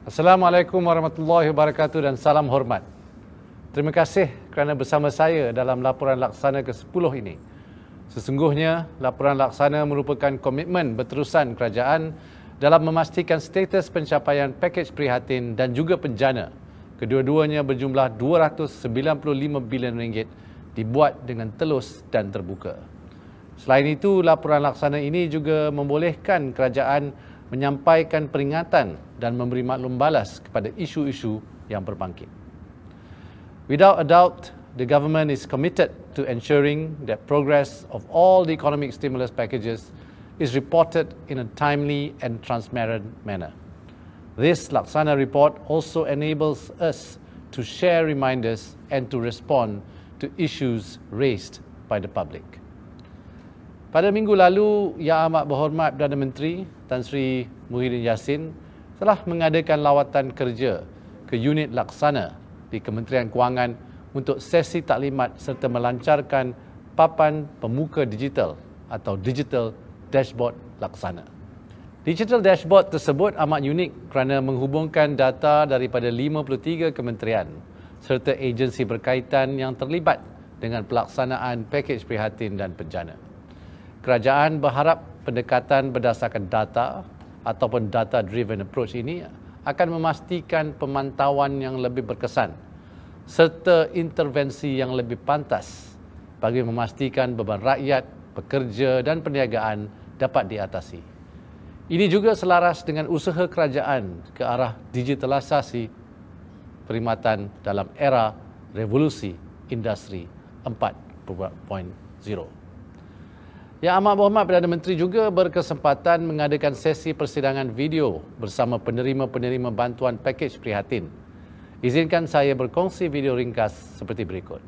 Assalamualaikum warahmatullahi wabarakatuh dan salam hormat. Terima kasih kerana bersama saya dalam laporan laksana ke-10 ini. Sesungguhnya, laporan laksana merupakan komitmen berterusan kerajaan dalam memastikan status pencapaian pakej prihatin dan juga penjana. Kedua-duanya berjumlah 295 bilion ringgit dibuat dengan telus dan terbuka. Selain itu, laporan laksana ini juga membolehkan kerajaan menyampaikan peringatan dan memberi maklum balas kepada isu-isu yang berbangkit. Without a doubt, the government is committed to ensuring that progress of all the economic stimulus packages is reported in a timely and transparent manner. This Laksana report also enables us to share reminders and to respond to issues raised by the public. Pada minggu lalu, Yang Amat Berhormat Perdana Menteri Tan Sri Muhyiddin Yassin telah mengadakan lawatan kerja ke unit laksana di Kementerian Kewangan untuk sesi taklimat serta melancarkan papan pemuka digital atau Digital Dashboard Laksana. Digital Dashboard tersebut amat unik kerana menghubungkan data daripada 53 kementerian serta agensi berkaitan yang terlibat dengan pelaksanaan pakej prihatin dan penjana. Kerajaan berharap pendekatan berdasarkan data ataupun data-driven approach ini akan memastikan pemantauan yang lebih berkesan serta intervensi yang lebih pantas bagi memastikan beban rakyat, pekerja dan perniagaan dapat diatasi. Ini juga selaras dengan usaha kerajaan ke arah digitalisasi perkhidmatan dalam era revolusi industri 4.0. Yang Amat Berhormat Perdana Menteri juga berkesempatan mengadakan sesi persidangan video bersama penerima-penerima bantuan pakej prihatin. Izinkan saya berkongsi video ringkas seperti berikut.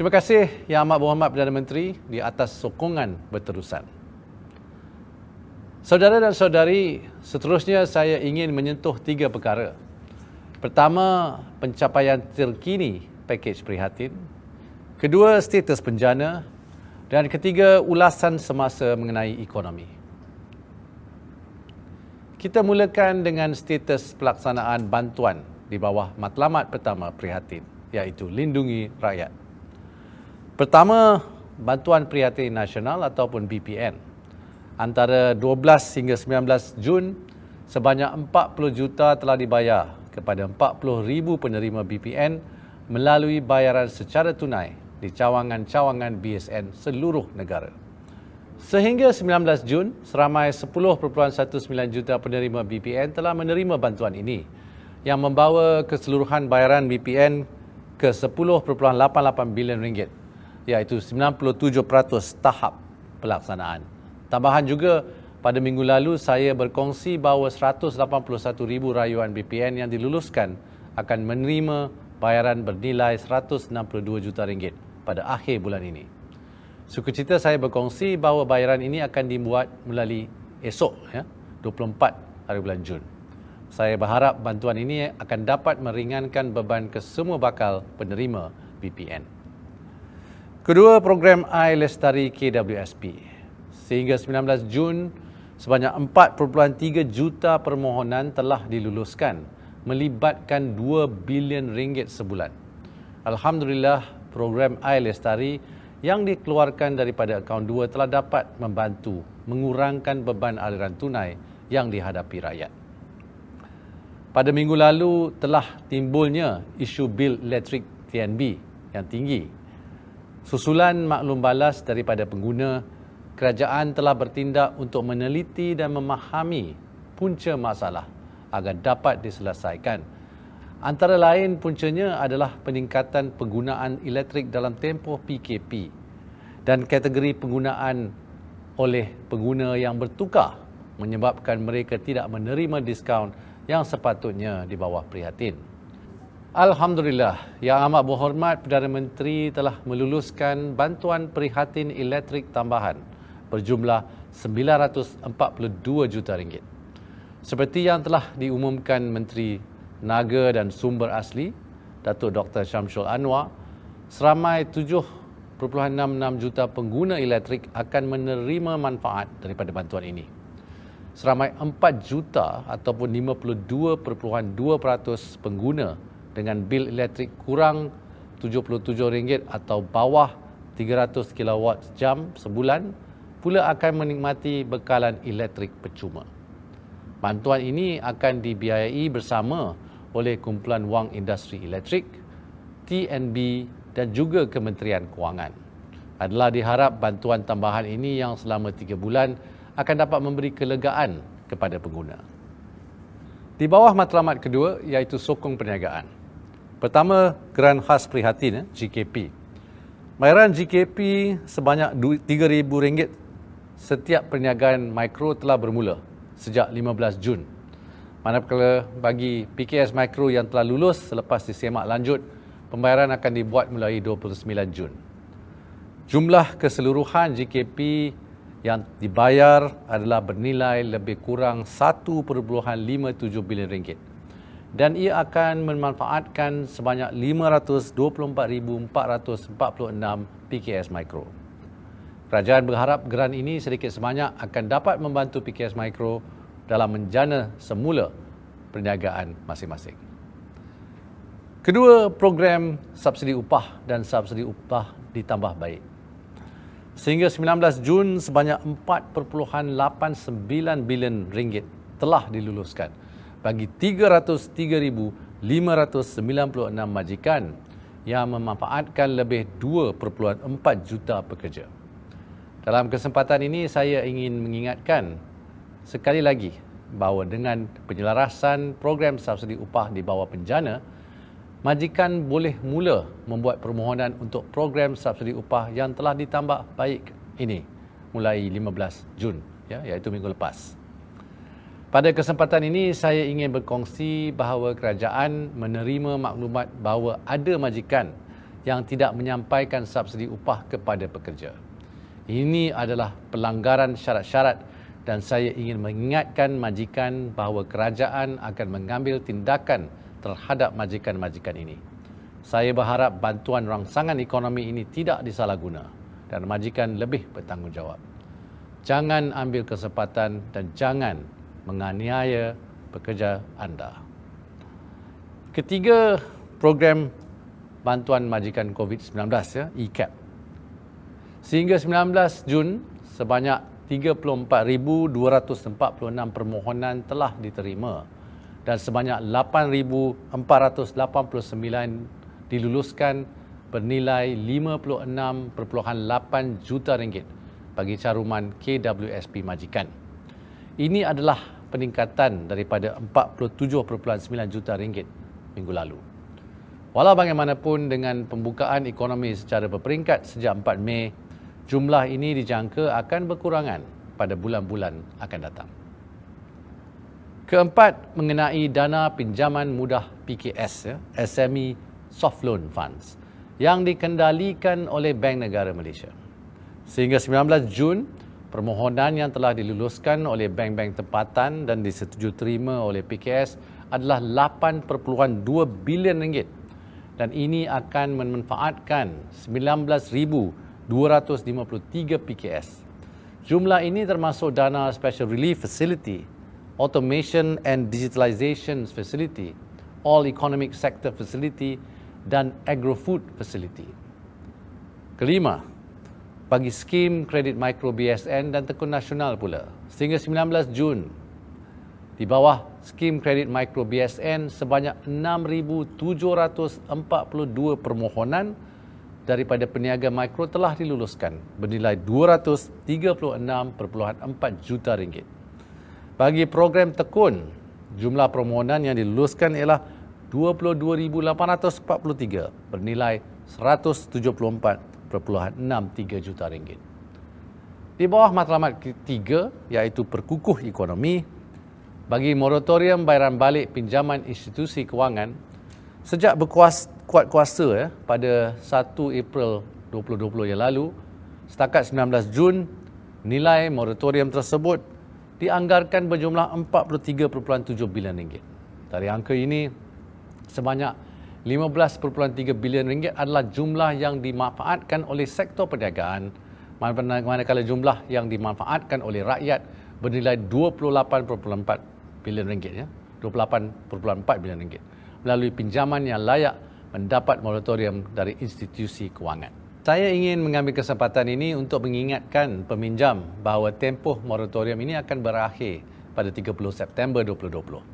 Terima kasih Yang Amat Berhormat Perdana Menteri di atas sokongan berterusan. Saudara dan saudari, seterusnya saya ingin menyentuh 3 perkara. Pertama, pencapaian terkini pakej prihatin. Kedua, status penjana. Dan ketiga, ulasan semasa mengenai ekonomi. Kita mulakan dengan status pelaksanaan bantuan di bawah matlamat pertama prihatin, iaitu Lindungi Rakyat. Pertama, Bantuan Prihatin Nasional ataupun BPN. Antara 12 hingga 19 Jun, sebanyak 40 juta telah dibayar kepada 40,000 penerima BPN melalui bayaran secara tunai di cawangan-cawangan BSN seluruh negara. Sehingga 19 Jun, seramai 10.19 juta penerima BPN telah menerima bantuan ini yang membawa keseluruhan bayaran BPN ke 10.88 bilion ringgit. Iaitu 97% tahap pelaksanaan. Tambahan juga, pada minggu lalu saya berkongsi bahawa 181,000 rayuan BPN yang diluluskan akan menerima bayaran bernilai 162 juta ringgit pada akhir bulan ini. Sukacita saya berkongsi bahawa bayaran ini akan dibuat melalui esok, 24 hari bulan Jun. Saya berharap bantuan ini akan dapat meringankan beban kesemua bakal penerima BPN. Kedua, program iLestari KWSP. Sehingga 19 Jun, sebanyak 4.3 juta permohonan telah diluluskan, melibatkan 2 bilion ringgit sebulan. Alhamdulillah, program iLestari yang dikeluarkan daripada akaun 2 telah dapat membantu mengurangkan beban aliran tunai yang dihadapi rakyat. Pada minggu lalu telah timbulnya isu bil elektrik TNB yang tinggi. Susulan maklum balas daripada pengguna, kerajaan telah bertindak untuk meneliti dan memahami punca masalah agar dapat diselesaikan. Antara lain puncanya adalah peningkatan penggunaan elektrik dalam tempoh PKP dan kategori penggunaan oleh pengguna yang bertukar menyebabkan mereka tidak menerima diskaun yang sepatutnya di bawah prihatin. Alhamdulillah, Yang Amat Berhormat Perdana Menteri telah meluluskan bantuan prihatin elektrik tambahan berjumlah RM942 juta. Seperti yang telah diumumkan Menteri Tenaga dan Sumber Asli, Datuk Dr. Syamsul Anwar, seramai 7.66 juta pengguna elektrik akan menerima manfaat daripada bantuan ini. Seramai 4 juta ataupun 52.2% pengguna dengan bil elektrik kurang RM77 atau bawah 300 kWh sebulan pula akan menikmati bekalan elektrik percuma. Bantuan ini akan dibiayai bersama oleh Kumpulan Wang Industri Elektrik, TNB dan juga Kementerian Kewangan. Adalah diharap bantuan tambahan ini yang selama 3 bulan akan dapat memberi kelegaan kepada pengguna. Di bawah matlamat kedua iaitu sokong perniagaan. Pertama, Geran Khas Prihatin GKP. Bayaran GKP sebanyak RM3,000 setiap perniagaan mikro telah bermula sejak 15 Jun. Manakala bagi PKS Mikro yang telah lulus selepas disemak lanjut, pembayaran akan dibuat mulai 29 Jun. Jumlah keseluruhan GKP yang dibayar adalah bernilai lebih kurang RM1.57 bilion dan ia akan memanfaatkan sebanyak 524,446 PKS Mikro. Kerajaan berharap geran ini sedikit sebanyak akan dapat membantu PKS Mikro dalam menjana semula perniagaan masing-masing. Kedua, program subsidi upah dan subsidi upah ditambah baik. Sehingga 19 Jun, sebanyak RM4.89 bilion telah diluluskan bagi 303,596 majikan yang memanfaatkan lebih 2.4 juta pekerja. Dalam kesempatan ini, saya ingin mengingatkan sekali lagi bahawa dengan penyelarasan program subsidi upah di bawah penjana, majikan boleh mula membuat permohonan untuk program subsidi upah yang telah ditambah baik ini mulai 15 Jun, iaitu minggu lepas. Pada kesempatan ini, saya ingin berkongsi bahawa kerajaan menerima maklumat bahawa ada majikan yang tidak menyampaikan subsidi upah kepada pekerja. Ini adalah pelanggaran syarat-syarat dan saya ingin mengingatkan majikan bahawa kerajaan akan mengambil tindakan terhadap majikan-majikan ini. Saya berharap bantuan rangsangan ekonomi ini tidak disalahguna dan majikan lebih bertanggungjawab. Jangan ambil kesempatan dan jangan menganiaya pekerja anda. Ketiga, program bantuan majikan COVID-19, ECAP. Sehingga 19 Jun, sebanyak 34,246 permohonan telah diterima dan sebanyak 8,489 diluluskan bernilai RM56.8 juta bagi caruman KWSP majikan. Ini adalah peningkatan daripada RM47.9 juta minggu lalu. Walau bagaimanapun, dengan pembukaan ekonomi secara berperingkat sejak 4 Mei, jumlah ini dijangka akan berkurangan pada bulan-bulan akan datang. Keempat, mengenai dana pinjaman mudah PKS, SME Soft Loan Funds, yang dikendalikan oleh Bank Negara Malaysia. Sehingga 19 Jun, permohonan yang telah diluluskan oleh bank-bank tempatan dan disetujui terima oleh PKS adalah RM8.2 bilion dan ini akan memanfaatkan 19,253 PKS. Jumlah ini termasuk dana Special Relief Facility, Automation and Digitalization Facility, All Economic Sector Facility dan Agro-Food Facility. Kelima, bagi skim kredit mikro BSN dan Tekun Nasional pula. Sehingga 19 Jun, Di bawah skim kredit mikro BSN, sebanyak 6,742 permohonan daripada peniaga mikro telah diluluskan bernilai RM236.4 juta. Bagi program tekun, jumlah permohonan yang diluluskan ialah 22,843 bernilai RM174.63 juta. Di bawah matlamat ketiga, iaitu perkukuh ekonomi, bagi moratorium bayaran balik pinjaman institusi kewangan, sejak berkuat kuasa pada 1 April 2020 yang lalu, setakat 19 Jun, nilai moratorium tersebut dianggarkan berjumlah RM43.7 bilion. Dari angka ini, sebanyak RM15.3 bilion adalah jumlah yang dimanfaatkan oleh sektor perniagaan, manakala jumlah yang dimanfaatkan oleh rakyat bernilai RM28.4 bilion, RM28.4 bilion melalui pinjaman yang layak mendapat moratorium dari institusi kewangan. Saya ingin mengambil kesempatan ini untuk mengingatkan peminjam bahawa tempoh moratorium ini akan berakhir pada 30 September 2020.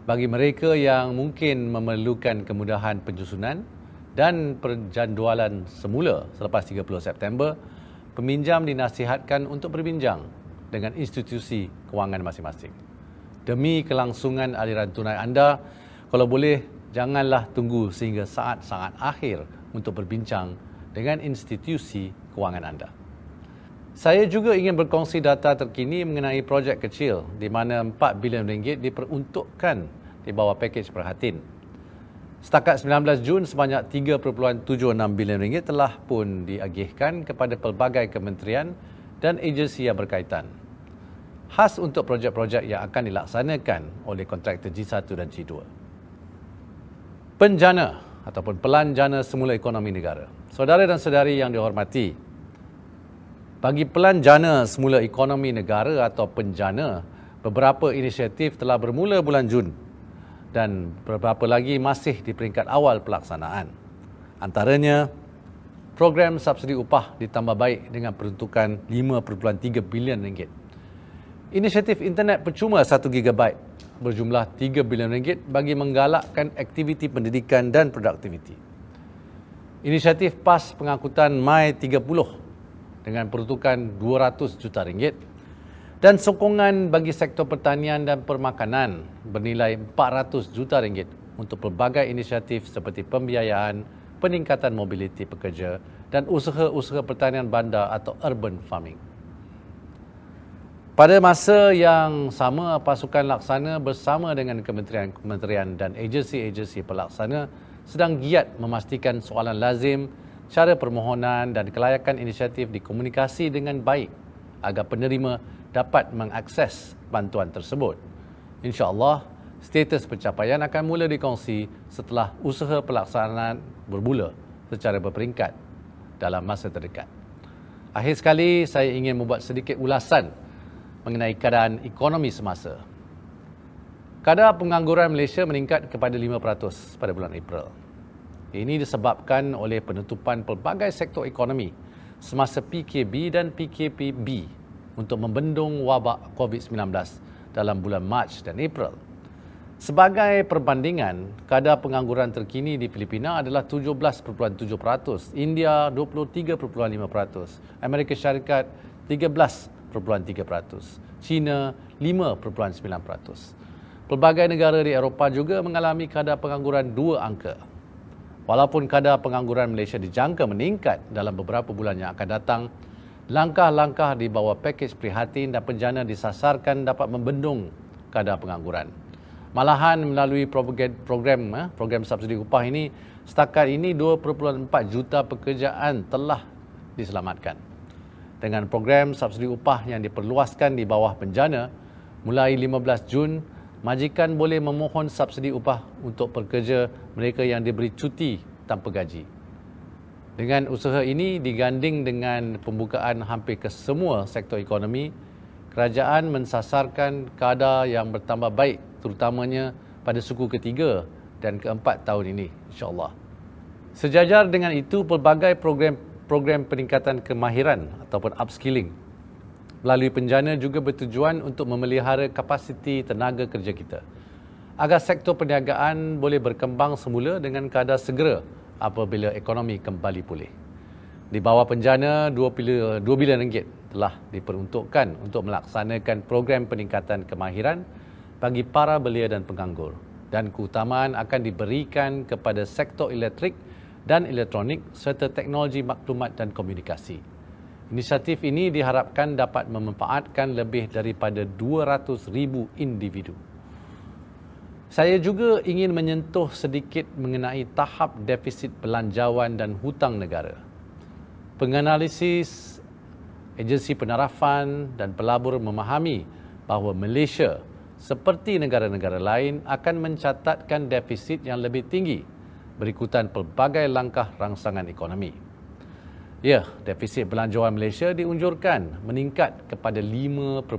Bagi mereka yang mungkin memerlukan kemudahan penyusunan dan penjadualan semula selepas 30 September, peminjam dinasihatkan untuk berbincang dengan institusi kewangan masing-masing. Demi kelangsungan aliran tunai anda, kalau boleh, janganlah tunggu sehingga saat-saat akhir untuk berbincang dengan institusi kewangan anda. Saya juga ingin berkongsi data terkini mengenai projek kecil di mana RM4 bilion diperuntukkan di bawah pakej Perhatin. Setakat 19 Jun, sebanyak RM3.76 bilion telah pun diagihkan kepada pelbagai kementerian dan agensi yang berkaitan, khas untuk projek-projek yang akan dilaksanakan oleh kontraktor G1 dan G2. Penjana ataupun pelanjana semula ekonomi negara. Saudara dan saudari yang dihormati, bagi pelanjana semula ekonomi negara atau penjana, beberapa inisiatif telah bermula bulan Jun dan beberapa lagi masih di peringkat awal pelaksanaan. Antaranya, program subsidi upah ditambah baik dengan peruntukan RM5.3 bilion. Inisiatif internet percuma 1 GB berjumlah RM3 bilion bagi menggalakkan aktiviti pendidikan dan produktiviti. Inisiatif PAS pengangkutan My30 dengan peruntukan RM200 juta dan sokongan bagi sektor pertanian dan permakanan bernilai RM400 juta untuk pelbagai inisiatif seperti pembiayaan, peningkatan mobiliti pekerja dan usaha-usaha pertanian bandar atau urban farming. Pada masa yang sama, pasukan laksana bersama dengan kementerian-kementerian dan agensi-agensi pelaksana sedang giat memastikan soalan lazim, cara permohonan dan kelayakan inisiatif dikomunikasi dengan baik agar penerima dapat mengakses bantuan tersebut. InsyaAllah, status pencapaian akan mula dikongsi setelah usaha pelaksanaan bermula secara berperingkat dalam masa terdekat. Akhir sekali, saya ingin membuat sedikit ulasan mengenai keadaan ekonomi semasa. Kadar pengangguran Malaysia meningkat kepada 5% pada bulan April. Ini disebabkan oleh penutupan pelbagai sektor ekonomi semasa PKB dan PKPB untuk membendung wabak COVID-19 dalam bulan Mac dan April. Sebagai perbandingan, kadar pengangguran terkini di Filipina adalah 17.7%, India 23.5%, Amerika Syarikat 13.3%, China 5.9%. Pelbagai negara di Eropah juga mengalami kadar pengangguran 2 angka. Walaupun kadar pengangguran Malaysia dijangka meningkat dalam beberapa bulan yang akan datang, langkah-langkah di bawah pakej prihatin dan penjana disasarkan dapat membendung kadar pengangguran. Malahan melalui program subsidi upah ini, setakat ini 2.4 juta pekerjaan telah diselamatkan. Dengan program subsidi upah yang diperluaskan di bawah penjana, mulai 15 Jun, majikan boleh memohon subsidi upah untuk pekerja mereka yang diberi cuti tanpa gaji. Dengan usaha ini diganding dengan pembukaan hampir ke semua sektor ekonomi, kerajaan mensasarkan kadar yang bertambah baik terutamanya pada suku ketiga dan keempat tahun ini, insya-Allah. Sejajar dengan itu, pelbagai program peningkatan kemahiran ataupun upskilling Melalui penjana juga bertujuan untuk memelihara kapasiti tenaga kerja kita, agar sektor perniagaan boleh berkembang semula dengan kadar segera apabila ekonomi kembali pulih. Di bawah penjana, RM2 bilion telah diperuntukkan untuk melaksanakan program peningkatan kemahiran bagi para belia dan penganggur, dan keutamaan akan diberikan kepada sektor elektrik dan elektronik serta teknologi maklumat dan komunikasi. Inisiatif ini diharapkan dapat memanfaatkan lebih daripada 200,000 individu. Saya juga ingin menyentuh sedikit mengenai tahap defisit belanjawan dan hutang negara. Penganalisis agensi penarafan dan pelabur memahami bahawa Malaysia seperti negara-negara lain akan mencatatkan defisit yang lebih tinggi berikutan pelbagai langkah rangsangan ekonomi. Ya, defisit belanjawan Malaysia diunjurkan meningkat kepada 5.8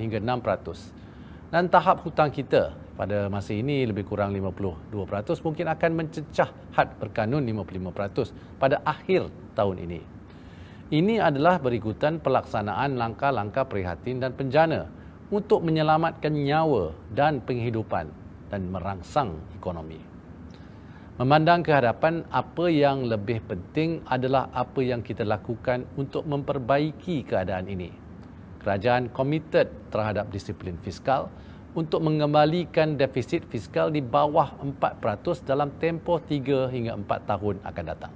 hingga 6%. Dan tahap hutang kita pada masa ini lebih kurang 52% mungkin akan mencecah had berkanun 55% pada akhir tahun ini. Ini adalah berikutan pelaksanaan langkah-langkah prihatin dan penjana untuk menyelamatkan nyawa dan penghidupan dan merangsang ekonomi. Memandang ke hadapan, apa yang lebih penting adalah apa yang kita lakukan untuk memperbaiki keadaan ini. Kerajaan komited terhadap disiplin fiskal untuk mengembalikan defisit fiskal di bawah 4% dalam tempoh 3 hingga 4 tahun akan datang.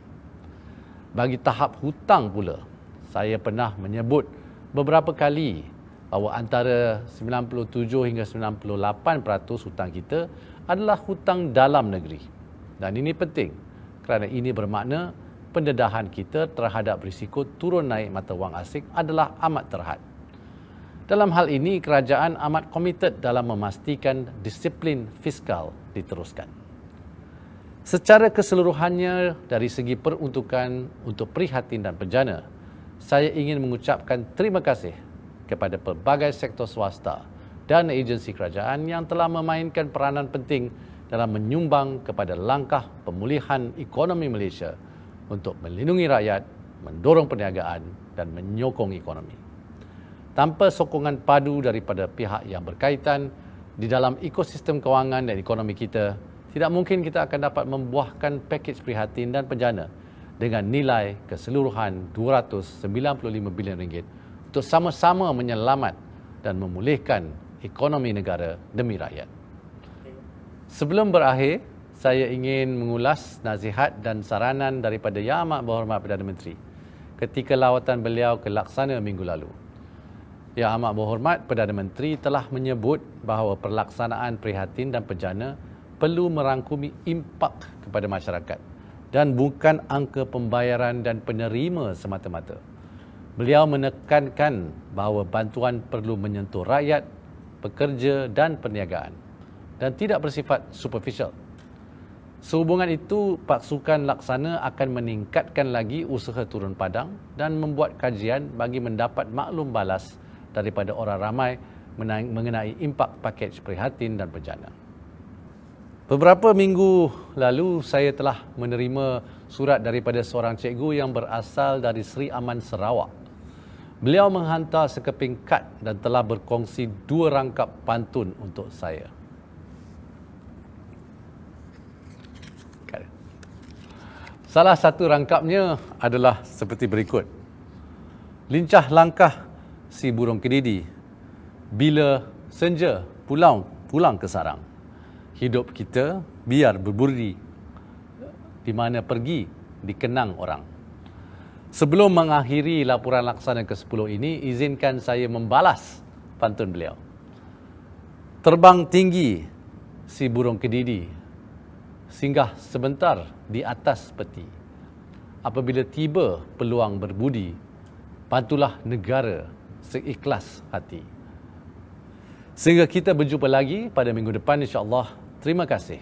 Bagi tahap hutang pula, saya pernah menyebut beberapa kali bahawa antara 97 hingga 98% hutang kita adalah hutang dalam negeri. Dan ini penting kerana ini bermakna pendedahan kita terhadap risiko turun naik mata wang asing adalah amat terhad. Dalam hal ini, kerajaan amat komited dalam memastikan disiplin fiskal diteruskan. Secara keseluruhannya, dari segi peruntukan untuk prihatin dan penjana, saya ingin mengucapkan terima kasih kepada pelbagai sektor swasta dan agensi kerajaan yang telah memainkan peranan penting dalam menyumbang kepada langkah pemulihan ekonomi Malaysia untuk melindungi rakyat, mendorong perniagaan dan menyokong ekonomi. Tanpa sokongan padu daripada pihak yang berkaitan di dalam ekosistem kewangan dan ekonomi kita, tidak mungkin kita akan dapat membuahkan pakej prihatin dan penjana dengan nilai keseluruhan RM295 bilion untuk sama-sama menyelamat dan memulihkan ekonomi negara demi rakyat. Sebelum berakhir, saya ingin mengulas nasihat dan saranan daripada Yang Amat Berhormat Perdana Menteri ketika lawatan beliau ke Laksana minggu lalu. Yang Amat Berhormat Perdana Menteri telah menyebut bahawa pelaksanaan prihatin dan penjana perlu merangkumi impak kepada masyarakat dan bukan angka pembayaran dan penerima semata-mata. Beliau menekankan bahawa bantuan perlu menyentuh rakyat, pekerja dan perniagaan dan tidak bersifat superficial. Sehubungan itu, pasukan laksana akan meningkatkan lagi usaha turun padang dan membuat kajian bagi mendapat maklum balas daripada orang ramai mengenai impak pakej prihatin dan bencana. Beberapa minggu lalu, saya telah menerima surat daripada seorang cikgu yang berasal dari Seri Aman, Sarawak. Beliau menghantar sekeping kad dan telah berkongsi 2 rangkap pantun untuk saya. Salah satu rangkapnya adalah seperti berikut. Lincah langkah si burung kedidi, bila senja pulang ke sarang. Hidup kita biar berbudi, di mana pergi dikenang orang. Sebelum mengakhiri laporan laksana ke-10 ini, izinkan saya membalas pantun beliau. Terbang tinggi si burung kedidi, singgah sebentar di atas peti. Apabila tiba peluang berbudi, bantulah negara seikhlas hati. Sehingga kita berjumpa lagi pada minggu depan insya-Allah. Terima kasih.